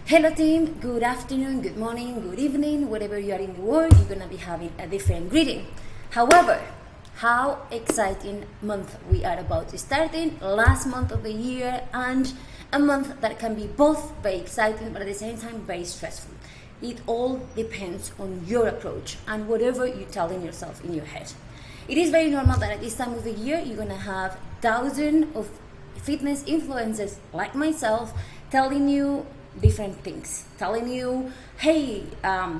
Hello team, good afternoon, good morning, good evening, wherever you are in the world, you're going to be having a different greeting. However, how exciting month we are about to start in, last month of the year, and a month that can be both very exciting but at the same time very stressful. It all depends on your approach and whatever you're telling yourself in your head. It is very normal that at this time of the year you're going to have thousands of fitness influencers like myself telling you different things, telling you, hey,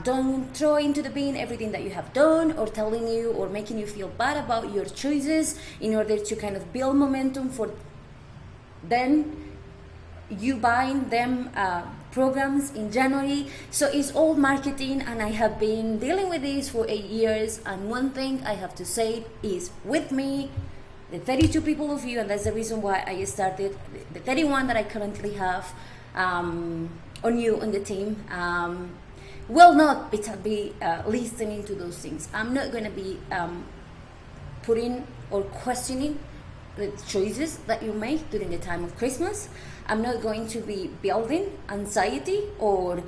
don't throw into the bin everything that you have done, or telling you or making you feel bad about your choices in order to kind of build momentum for then you buying them programs in January. So it's all marketing, and I have been dealing with this for 8 years, and one thing I have to say is, with me, the 32 people of you, and that's the reason why I started the 31 that I currently have on you on the team, will not be listening to those things. I'm not going to be putting or questioning the choices that you make during the time of Christmas. I'm not going to be building anxiety or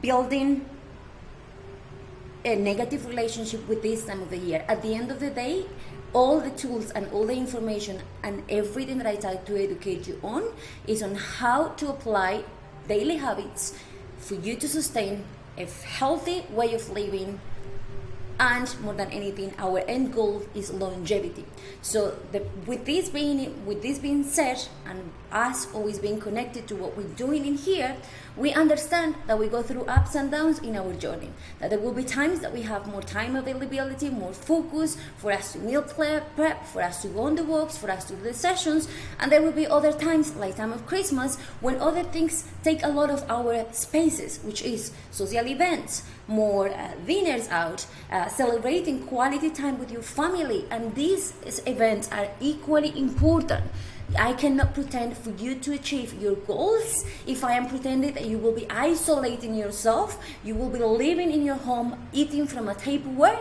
building a negative relationship with this time of the year. At the end of the day, all the tools and all the information and everything that I try to educate you on is on how to apply daily habits for you to sustain a healthy way of living. And more than anything, our end goal is longevity. So with this being said, and us always being connected to what we're doing in here, we understand that we go through ups and downs in our journey. That there will be times that we have more time availability, more focus for us to meal prep, for us to go on the walks, for us to do the sessions. And there will be other times, like time of Christmas, when other things take a lot of our spaces, which is social events, more dinners out, celebrating quality time with your family. And these events are equally important. I cannot pretend for you to achieve your goals if I am pretending that you will be isolating yourself, you will be living in your home, eating from a Tupperware.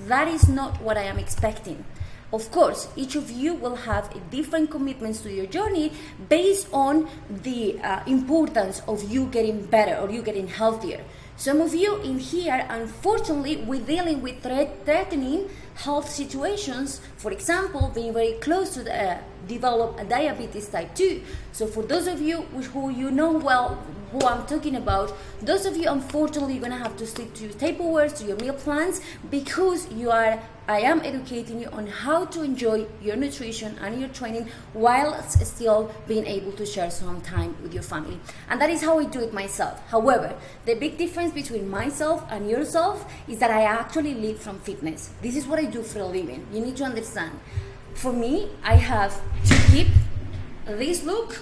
That is not what I am expecting. Of course, each of you will have different commitments to your journey based on the importance of you getting better or you getting healthier. Some of you in here, unfortunately, we're dealing with threatening health situations. For example, being very close to develop a diabetes type 2. So for those of you who you know well who I'm talking about, those of you, unfortunately, you're going to have to stick to your Tupperwares, to your meal plans, because I am educating you on how to enjoy your nutrition and your training while still being able to share some time with your family. And that is how I do it myself. However, the big difference between myself and yourself is that I actually live from fitness. This is what I do for a living. You need to understand. For me, I have to keep this look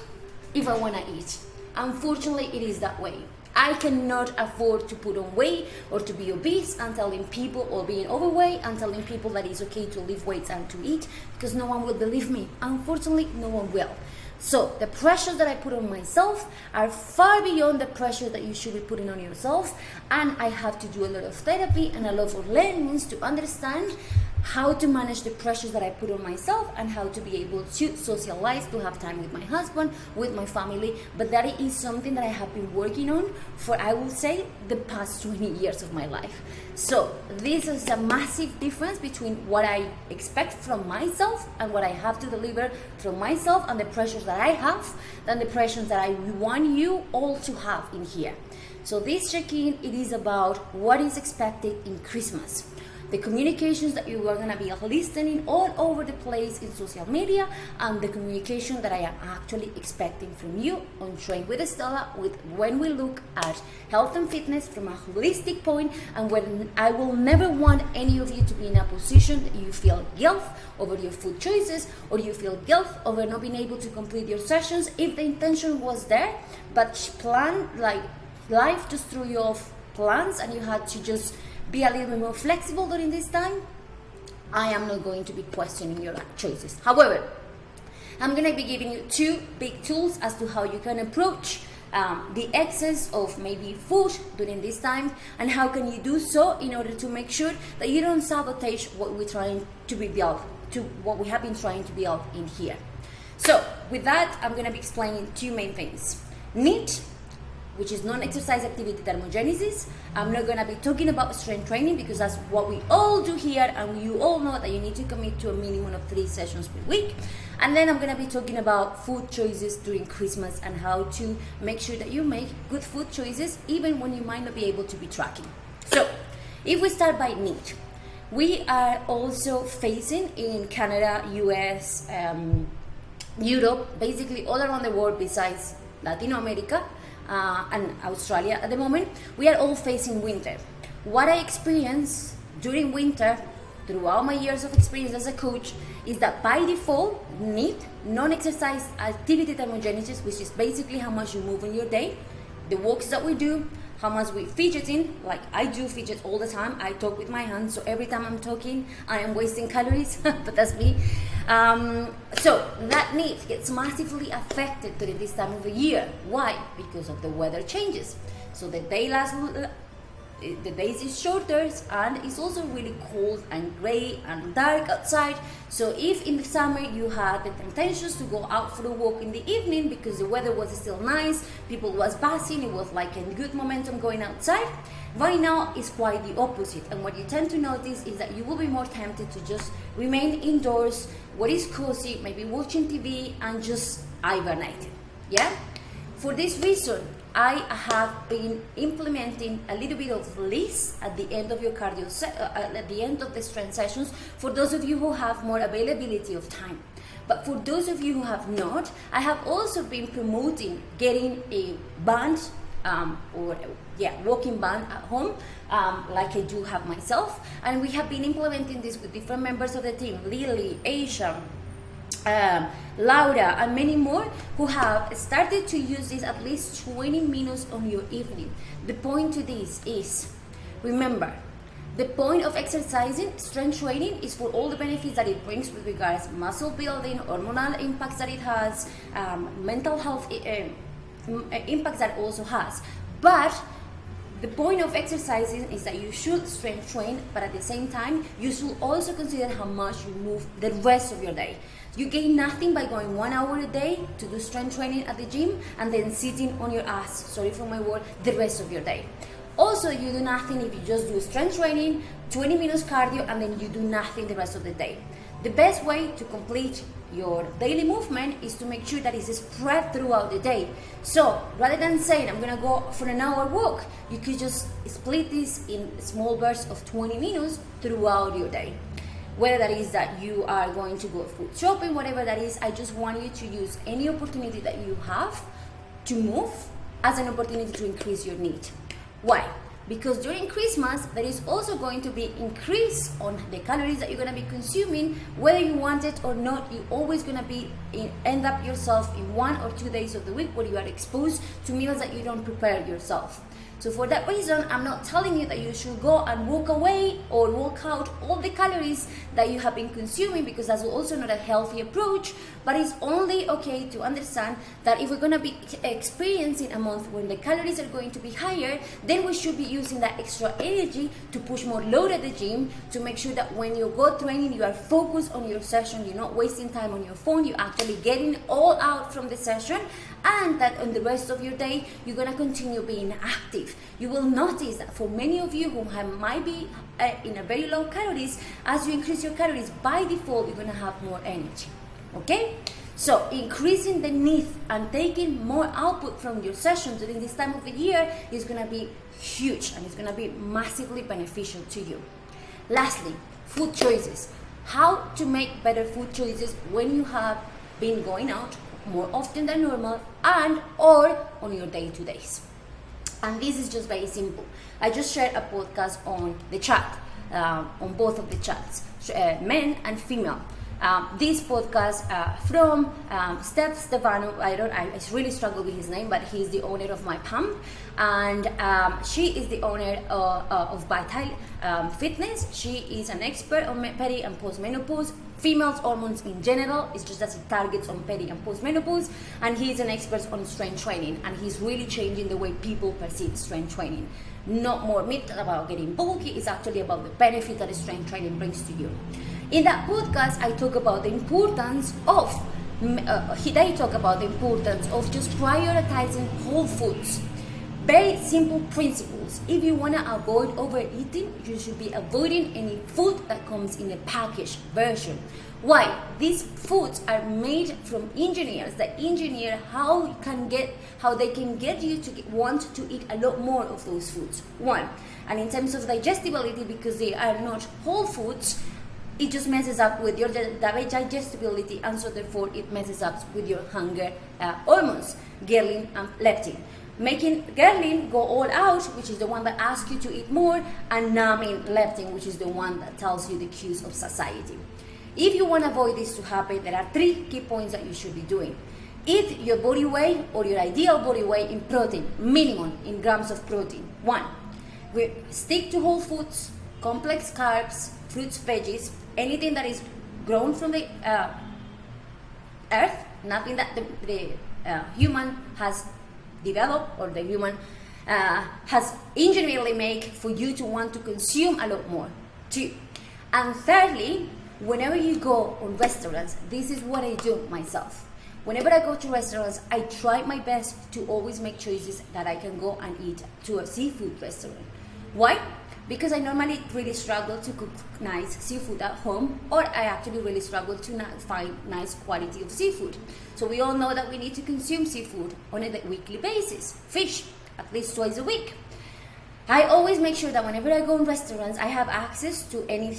if I want to eat. Unfortunately, it is that way. I cannot afford to put on weight or to be obese and telling people, or being overweight and telling people that it's okay to lift weights and to eat, because no one will believe me. Unfortunately, no one will. So the pressures that I put on myself are far beyond the pressure that you should be putting on yourself, and I have to do a lot of therapy and a lot of learnings to understand how to manage the pressures that I put on myself and how to be able to socialize, to have time with my husband, with my family. But that is something that I have been working on for, I will say, the past 20 years of my life. So this is a massive difference between what I expect from myself and what I have to deliver from myself, and the pressures that I have than the pressures that I want you all to have in here. So this check-in, it is about what is expected in Christmas. The communications that you are going to be listening all over the place in social media, and the communication that I am actually expecting from you on Train with Estella, when we look at health and fitness from a holistic point, and when I will never want any of you to be in a position that you feel guilt over your food choices, or you feel guilt over not being able to complete your sessions if the intention was there, but plan, like life just threw you off plans and you had to just be a little bit more flexible during this time. I am not going to be questioning your choices. However, I'm going to be giving you 2 big tools as to how you can approach the excess of maybe food during this time, and how can you do so in order to make sure that you don't sabotage what we're trying to be built, to what we have been trying to build in here. So with that, I'm going to be explaining 2 main things: NEAT which is non-exercise activity thermogenesis. I'm not going to be talking about strength training because that's what we all do here, and you all know that you need to commit to a minimum of 3 sessions per week. And then I'm going to be talking about food choices during Christmas and how to make sure that you make good food choices even when you might not be able to be tracking. So if we start by need, we are also facing in Canada, US, Europe, basically all around the world besides Latin America and Australia at the moment, we are all facing winter. What I experience during winter, throughout my years of experience as a coach, is that by default, NEAT, non-exercise activity thermogenesis, which is basically how much you move in your day, the walks that we do, how much we fidgeting, like I do fidget all the time. I talk with my hands, so every time I'm talking, I am wasting calories, but that's me. So that NEAT gets massively affected during this time of the year. Why? Because of the weather changes. So the days is shorter, and it's also really cold and gray and dark outside. So if in the summer you had the temptations to go out for a walk in the evening because the weather was still nice, people was buzzing, it was like a good momentum going outside, right now it's quite the opposite. And what you tend to notice is that you will be more tempted to just remain indoors, what is cozy, maybe watching TV and just hibernating. Yeah? For this reason, I have been implementing a little bit of list at the end of your cardio, at the end of the strength sessions, for those of you who have more availability of time. But for those of you who have not, I have also been promoting getting a band walking band at home, like I do have myself. And we have been implementing this with different members of the team, Lily, Aisha, Laura, and many more, who have started to use this at least 20 minutes on your evening. The point to this is, remember, the point of exercising, strength training, is for all the benefits that it brings with regards to muscle building, hormonal impacts that it has, mental health impacts that it also has. But the point of exercising is that you should strength train, but at the same time, you should also consider how much you move the rest of your day. You gain nothing by going 1 hour a day to do strength training at the gym and then sitting on your ass, sorry for my word, the rest of your day. Also, you do nothing if you just do strength training, 20 minutes cardio, and then you do nothing the rest of the day. The best way to complete your daily movement is to make sure that it's spread throughout the day. So rather than saying I'm gonna go for an hour walk, you could just split this in small bursts of 20 minutes throughout your day. Whether that is that you are going to go food shopping, whatever that is, I just want you to use any opportunity that you have to move as an opportunity to increase your need. Why? Because during Christmas, there is also going to be increase on the calories that you're going to be consuming, whether you want it or not. You're always going to end up yourself in 1 or 2 days of the week where you are exposed to meals that you don't prepare yourself. So for that reason, I'm not telling you that you should go and walk away or walk out all the calories that you have been consuming, because that's also not a healthy approach. But it's only okay to understand that if we're going to be experiencing a month when the calories are going to be higher, then we should be using that extra energy to push more load at the gym, to make sure that when you go training, you are focused on your session, you're not wasting time on your phone, you're actually getting all out from the session, and that on the rest of your day, you're going to continue being active. You will notice that for many of you who might be in a very low calories, as you increase your calories, by default, you're going to have more energy. Okay? So increasing the need and taking more output from your session during this time of the year is going to be huge, and it's going to be massively beneficial to you. Lastly, food choices. How to make better food choices when you have been going out more often than normal and or on your day-to-days. And this is just very simple. I just shared a podcast on the chat, on both of the chats, men and female. This podcast from Stefano. I really struggle with his name, but he's the owner of My Pump, and she is the owner of Vital Fitness. She is an expert on peri and postmenopause, females' hormones in general. It's just that he targets on peri and postmenopause, and he's an expert on strength training, and he's really changing the way people perceive strength training. Not more myth about getting bulky, it's actually about the benefit that strength training brings to you. In that podcast, I talk about the importance of, they talk about the importance of just prioritizing whole foods. Very simple principles. If you want to avoid overeating, you should be avoiding any food that comes in a packaged version. Why? These foods are made from engineers that engineer how they can get you to want to eat a lot more of those foods. One, and in terms of digestibility, because they are not whole foods, it just messes up with your digestibility, and so therefore it messes up with your hunger hormones, ghrelin and leptin. Making ghrelin go all out, which is the one that asks you to eat more, and numbing leptin, which is the one that tells you the cues of satiety. If you want to avoid this to happen, there are 3 key points that you should be doing. Eat your body weight or your ideal body weight in protein, minimum in grams of protein. 1. We stick to whole foods, complex carbs, fruits, veggies, anything that is grown from the earth, nothing that the human has developed or the human has engineeringly made for you to want to consume a lot more. 2. And thirdly, whenever you go on restaurants, this is what I do myself. Whenever I go to restaurants, I try my best to always make choices that I can go and eat to a seafood restaurant. Why? Because I normally really struggle to cook nice seafood at home, or I actually really struggle to find nice quality of seafood. So we all know that we need to consume seafood on a weekly basis, fish, at least twice a week. I always make sure that whenever I go in restaurants, I have access to any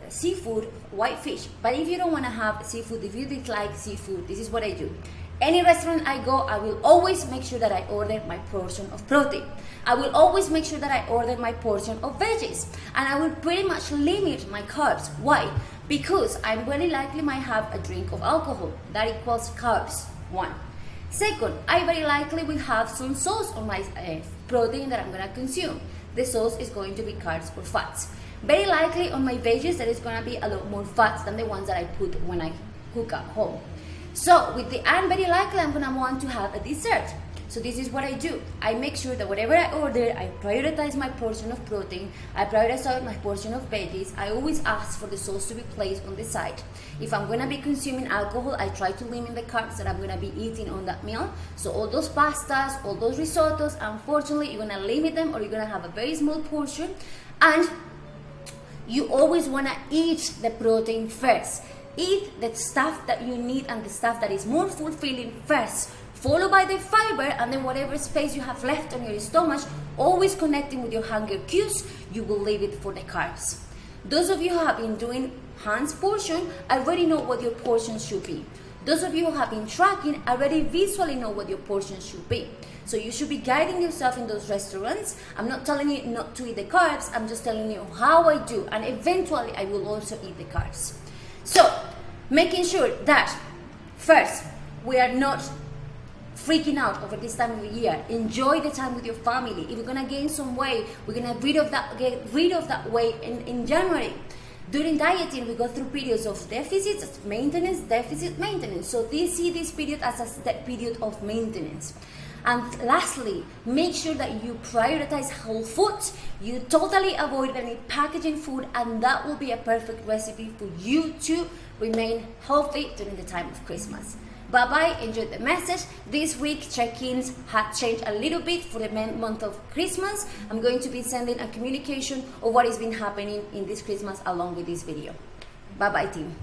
seafood, white fish. But if you don't want to have seafood, if you dislike seafood, this is what I do. Any restaurant I go, I will always make sure that I order my portion of protein. I will always make sure that I order my portion of veggies. And I will pretty much limit my carbs. Why? Because I very likely might have a drink of alcohol. That equals carbs. 1. Second, I very likely will have some sauce on my protein that I'm going to consume. The sauce is going to be carbs or fats. Very likely on my veggies, there is going to be a lot more fats than the ones that I put when I cook at home. So and very likely I'm going to want to have a dessert. So this is what I do. I make sure that whatever I order, I prioritize my portion of protein, I prioritize my portion of veggies. I always ask for the sauce to be placed on the side. If I'm going to be consuming alcohol, I try to limit the carbs that I'm going to be eating on that meal. So all those pastas, all those risottos, unfortunately, you're going to limit them, or you're going to have a very small portion. And you always want to eat the protein first. Eat the stuff that you need and the stuff that is more fulfilling first, followed by the fiber, and then whatever space you have left on your stomach, always connecting with your hunger cues, you will leave it for the carbs. Those of you who have been doing Hans portion already know what your portions should be. Those of you who have been tracking already visually know what your portions should be. So you should be guiding yourself in those restaurants. I'm not telling you not to eat the carbs, I'm just telling you how I do, and eventually I will also eat the carbs. So, making sure that first, we are not freaking out over this time of the year. Enjoy the time with your family. If you're gonna gain some weight, we're gonna get rid of that weight in January. During dieting, we go through periods of deficits, maintenance, deficit, maintenance. So see this period as a period of maintenance. And lastly, make sure that you prioritize whole foods. You totally avoid any packaging food, and that will be a perfect recipe for you to remain healthy during the time of Christmas. Bye-bye, enjoy the message. This week, check-ins had changed a little bit for the month of Christmas. I'm going to be sending a communication of what has been happening in this Christmas along with this video. Bye-bye, team.